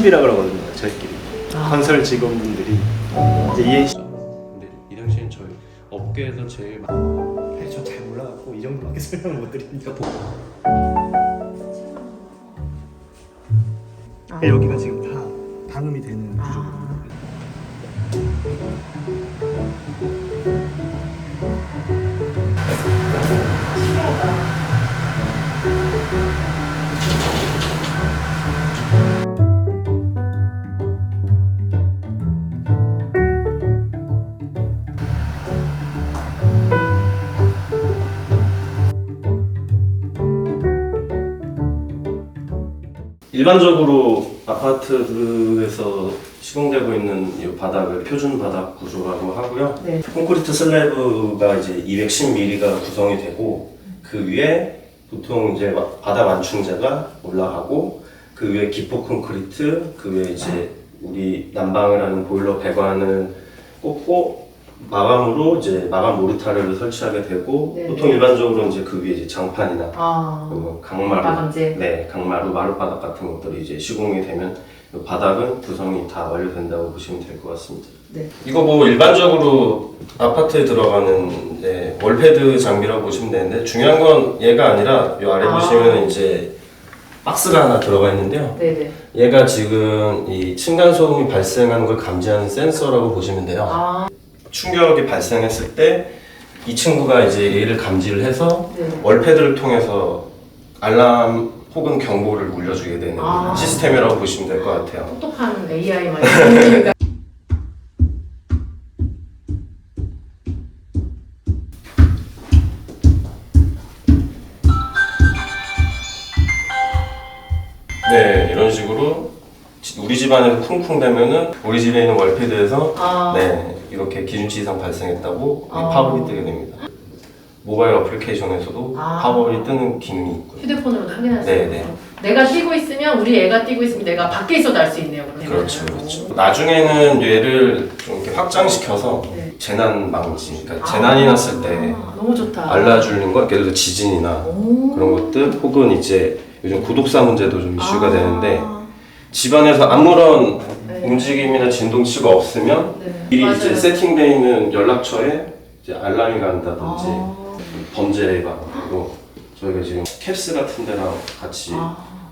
탑이라 그러거든요. 저희끼리 건설 직원분들이 이제 이행시. 근데 이 당시엔 저희 업계에서 제일 저 잘 몰라갖고 이 정도밖에 설명을 못 드립니다. 여기가 지금 다 방음이 되는 구조거든요. 일반적으로 아파트에서 시공되고 있는 이 바닥을 표준 바닥 구조라고 하고요. 네. 콘크리트 슬래브가 이제 210mm가 구성이 되고 그 위에 보통 이제 바닥 완충제가 올라가고 그 위에 기포 콘크리트, 그 위에 이제 우리 난방을 하는 보일러 배관을 꽂고 마감으로 이제 마감 모르타르를 설치하게 되고 네. 보통 일반적으로 이제 그 위에 이제 장판이나 강마루, 마감재. 네, 강마루, 마룻바닥 같은 것들이 이제 시공이 되면 이 바닥은 구성이 다 완료된다고 보시면 될 것 같습니다. 네. 이거 뭐 일반적으로 아파트에 들어가는 이제 월패드 장비라고 보시면 되는데 중요한 건 얘가 아니라 이 아래 보시면 이제 박스가 하나 들어가 있는데요. 네네. 얘가 지금 이 층간 소음이 발생하는 걸 감지하는 센서라고 보시면 돼요. 충격이 발생했을 때 이 친구가 이제 얘를 감지를 해서 네. 월패드를 통해서 알람 혹은 경보를 울려주게 되는 시스템이라고 보시면 될 것 같아요. 똑똑한 AI 말이니까. 네, 이런 식으로 우리 집안에서 쿵쿵 되면은 우리 집에 있는 월패드에서 네, 이렇게 기준치 이상 발생했다고 팝업이 뜨게 됩니다. 모바일 어플리케이션에서도 팝업이 뜨는 기능이 있고요. 휴대폰으로도 확인할 수 네네. 있고. 내가 뛰고 있으면 우리 애가 뛰고 있으면 내가 밖에 있어도 알 수 있네요. 그러면. 그렇죠, 그렇죠. 나중에는 얘를 좀 이렇게 확장시켜서 네. 재난 방지, 그러니까 재난이 났을 때 너무 좋다. 알려주는 거, 예를 들어 지진이나 그런 것들, 혹은 이제 요즘 구독사 문제도 좀 이슈가 되는데 집안에서 아무런 움직임이나 진동치가 없으면 미리 맞아요. 이제 세팅되어 있는 연락처에 이제 알람이 간다든지 범죄 예방으로 저희가 지금 캡스 같은 데랑 같이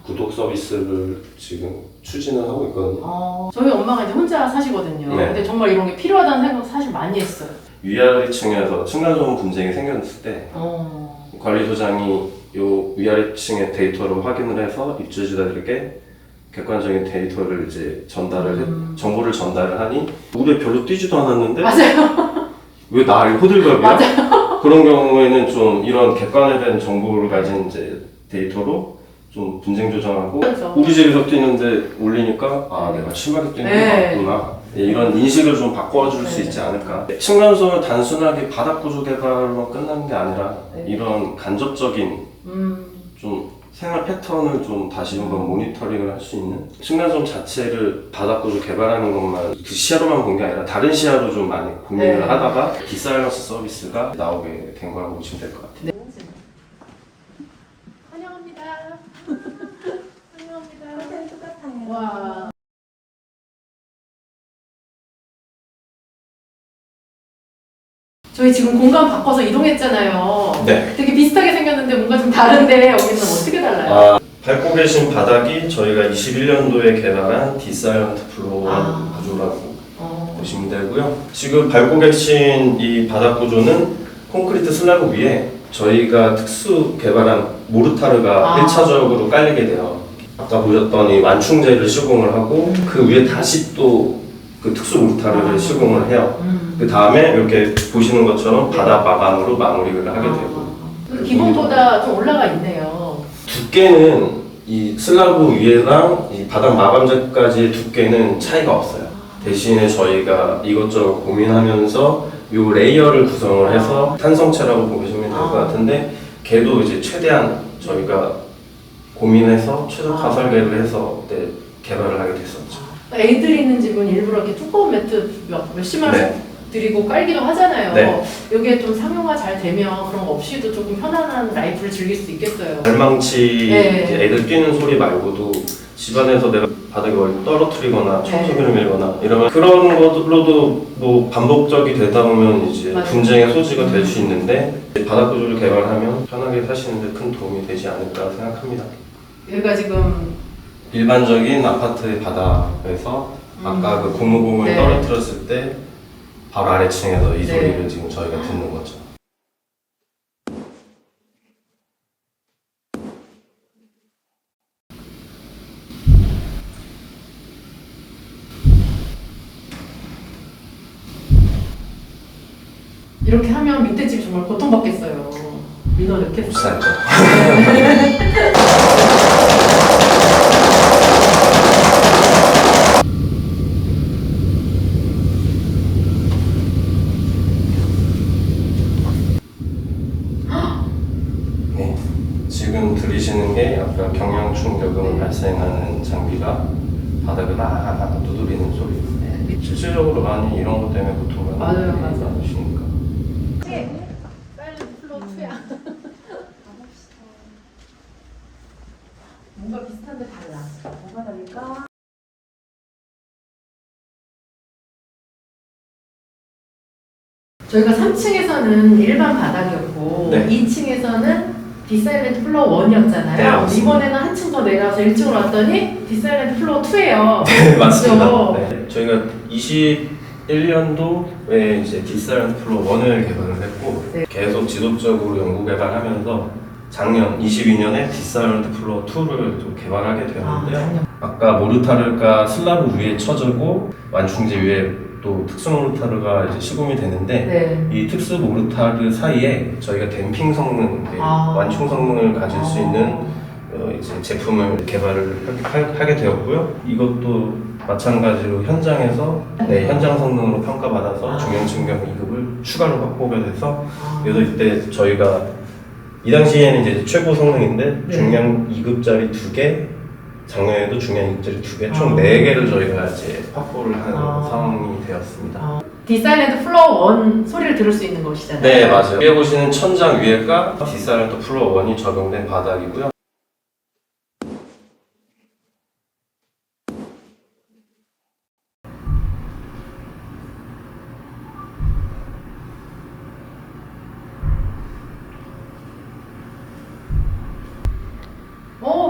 구독 서비스를 지금 추진을 하고 있거든요. 저희 엄마가 이제 혼자 사시거든요. 네. 근데 정말 이런 게 필요하다는 생각 사실 많이 했어요. 위아래층에서 층간소음 분쟁이 생겼을 때 관리소장이 요 위아래층의 데이터를 확인을 해서 입주자들에게 객관적인 데이터를 이제 정보를 전달을 하니 물에 별로 뛰지도 않았는데 맞아요. 왜 나를 호들갑이야? 맞아요. 그런 경우에는 좀 이런 객관화된 정보를 가진 이제 데이터로 좀 분쟁 조정하고 그렇죠. 우리 집에서 뛰는데 올리니까 내가 심하게 뛰는 게 맞구나. 이런 인식을 좀 바꿔줄 수 있지 않을까. 층간소음은 단순하게 바닥 구조 개발로만 끝나는 게 아니라 이런 간접적인 좀 생활 패턴을 좀 다시 한번 모니터링을 할 수 있는 층간소음 자체를 바닥 구조 개발하는 것만 그 시야로만 본 게 아니라 다른 시야로 좀 많이 고민을 하다가 디사일런스 서비스가 나오게 된 거라고 보시면 될 것 같아요. 환영합니다. 환영합니다. 똑같아요. 와. 저희 지금 공간 바꿔서 이동했잖아요. 네. 되게 비슷하게 생겼는데 뭔가 좀 다른데 여기는 어떻게 달라요? 밟고 계신 바닥이 저희가 21년도에 개발한 디사일런트 플로어 구조라고 보시면 되고요. 지금 밟고 계신 이 바닥 구조는 콘크리트 슬래브 위에 저희가 특수 개발한 모르타르가 1차적으로 깔리게 돼요. 아까 보셨던 이 완충제를 시공을 하고 그 위에 다시 또 그 특수 모르타르를 시공을 해요. 그 다음에 이렇게 보시는 것처럼 바닥 마감으로 마무리를 하게 되고 기본보다 좀 올라가 있네요. 두께는 이 슬라브 위에랑 이 바닥 마감재까지의 두께는 차이가 없어요. 대신에 저희가 이것저것 고민하면서 이 레이어를 구성을 해서 탄성체라고 보시면 될 것 같은데 걔도 이제 최대한 저희가 고민해서 최적화 설계를 해서 개발을 하게 됐었죠. 애들 있는 집은 일부러 이렇게 두꺼운 매트 몇십만 원 드리고 깔기도 하잖아요. 네. 이게 좀 상용화 잘 되면 그런 거 없이도 조금 편안한 라이프를 즐길 수 있겠어요. 발망치 네. 이제 애들 뛰는 소리 말고도 집안에서 내가 바닥에 뭘 떨어뜨리거나 청소기를 밀거나 이러면 그런 것으로도 뭐 반복적이 되다 보면 이제 맞아요. 분쟁의 소지가 될 수 있는데 바닥 구조를 개발하면 편하게 사시는데 큰 도움이 되지 않을까 생각합니다. 여기가 지금 일반적인 아파트의 바닥에서 아까 그 고무공을 네. 떨어뜨렸을 때 바로 아래층에서 이 네. 소리를 지금 저희가 듣는 거죠. 이렇게 하면 밑에 집이 정말 고통받겠어요. 민원 이렇게 못 살죠. 네, 지금 들으시는 게 약간 경량 충격음을 발생하는 장비가 바닥을 막 두드리는 소리입니다. 실질적으로 많이 이런 것 때문에 고통받는 맞아요, 분들이 맞아요. 많으시니까. 사일런트 플로어 2야. 뭔가 비슷한데 달라. 뭐가 다를까? 저희가 3층에서는 일반 바닥이었고 네. 2층에서는 디사일렌트 플로어 1이었잖아요. 네, 맞습니다. 이번에는 한층 더 내려가서 1층으로 왔더니 디사일렌트 플로어 2예요. 네, 맞습니다. 네. 저희가 21년도에 이제 디사일런트 플로어 1을 개발을 했고 네. 계속 지속적으로 연구 개발하면서 작년 22년에 디사일런트 플로어 2를 좀 개발하게 되었는데요. 아까 모르타르가 슬라브 위에 쳐지고 완충제 위에 또 특수 모르타르가 이제 시공이 되는데 네. 이 특수 모르타르 사이에 저희가 댐핑 성능, 완충 성능을 가질 수 있는 이제 제품을 개발을 하게 되었고요. 이것도 마찬가지로 현장에서 현장 성능으로 평가받아서 중형침경 2급을 추가로 확보가 돼서 그래서 이때 저희가 이 당시에는 이제 최고 성능인데 네. 중량 2급짜리 2개, 작년에도 중량 2급짜리 2개, 총 4개를 저희가 이제 확보를 하는 상황이 되었습니다. 디사일렌트 플로어 1 소리를 들을 수 있는 곳이잖아요. 네, 맞아요. 위에 보시는 천장 위에가 디사일런트 플로어 1이 적용된 바닥이고요.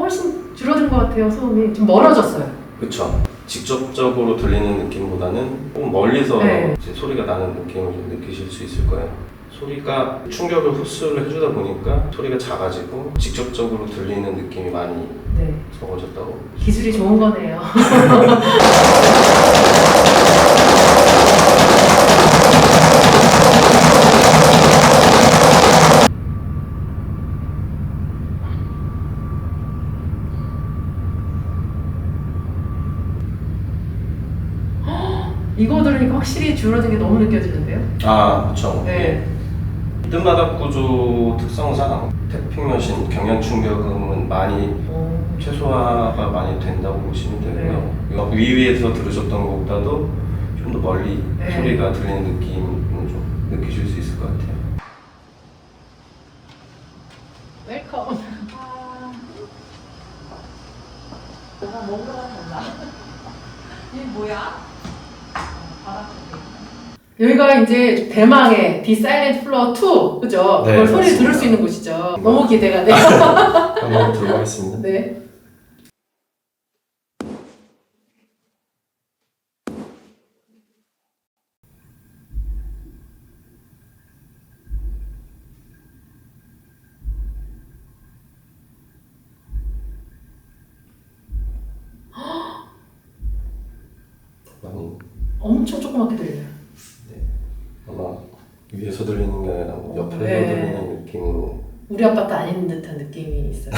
훨씬 줄어든 것 같아요. 소음이 좀 멀어졌어요. 그렇죠. 직접적으로 들리는 느낌보다는 조금 멀리서 네. 이제 소리가 나는 느낌을 좀 느끼실 수 있을 거예요. 소리가 충격을 흡수를 해주다 보니까 소리가 작아지고 직접적으로 들리는 느낌이 많이 네. 적어졌다고. 기술이 좋은 거네요. 이거 들으니까 확실히 줄어든 게 너무 느껴지는데요? 아, 그렇죠. 네. 뜬바닥 구조 특성상 태핑머신 경량 충격음은 많이 최소화가 많이 된다고 보시면 되고요. 이거 위에서 들으셨던 것보다도 좀 더 멀리 네. 소리가 들리는 느낌을 좀 느끼실 수 있을 것 같아요. 웰컴. 뭔가가 달라. 이게 뭐야? 여기가 이제 대망의 디사일렌트 플로어 2, 그죠? 네, 그걸 소리 맞습니다. 들을 수 있는 곳이죠. 너무 기대가 돼요. 한번 들어보겠습니다. 네. 많이 엄청 조그맣게 들려요. 아마 위에서 들리는 게 아니라 옆에서 네. 들리는 느낌으로. 우리 아파트 아닌 듯한 느낌이 있어요.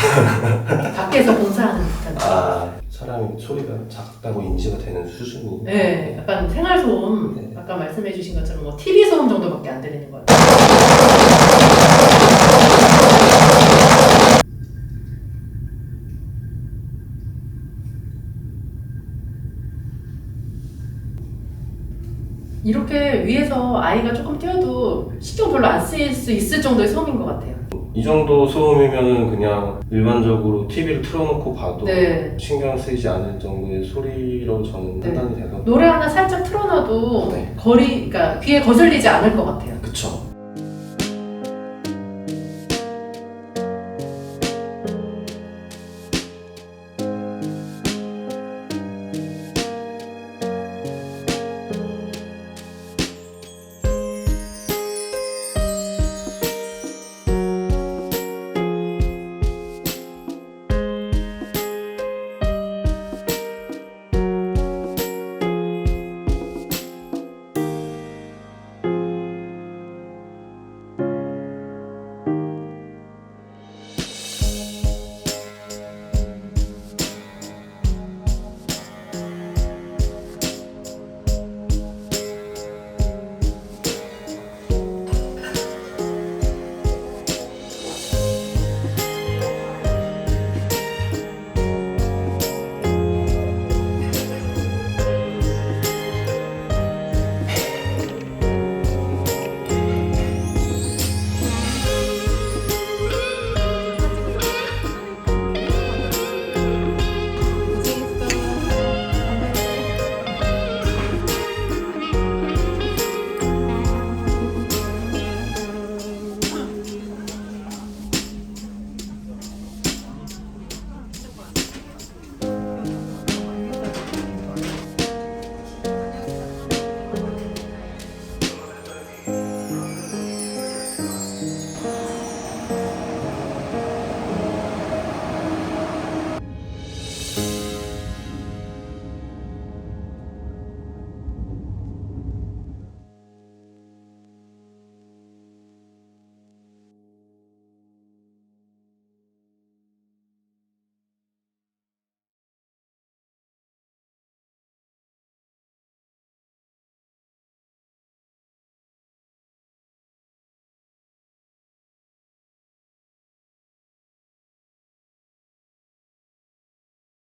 밖에서 공사하는 듯한 느낌. 사람이 소리가 작다고 인지가 되는 수준이. 네, 약간 생활소음, 네. 아까 말씀해주신 것처럼 뭐 TV 소음 정도밖에 안 들리는 것 같아요. 이렇게 위에서 아이가 조금 뛰어도 신경 별로 안 쓰일 수 있을 정도의 소음인 것 같아요. 이 정도 소음이면은 그냥 일반적으로 TV를 틀어놓고 봐도 네. 신경 쓰이지 않을 정도의 소리로 저는 네. 판단이 돼서 노래 하나 살짝 틀어놔도 네. 그러니까 귀에 거슬리지 않을 것 같아요. 그쵸.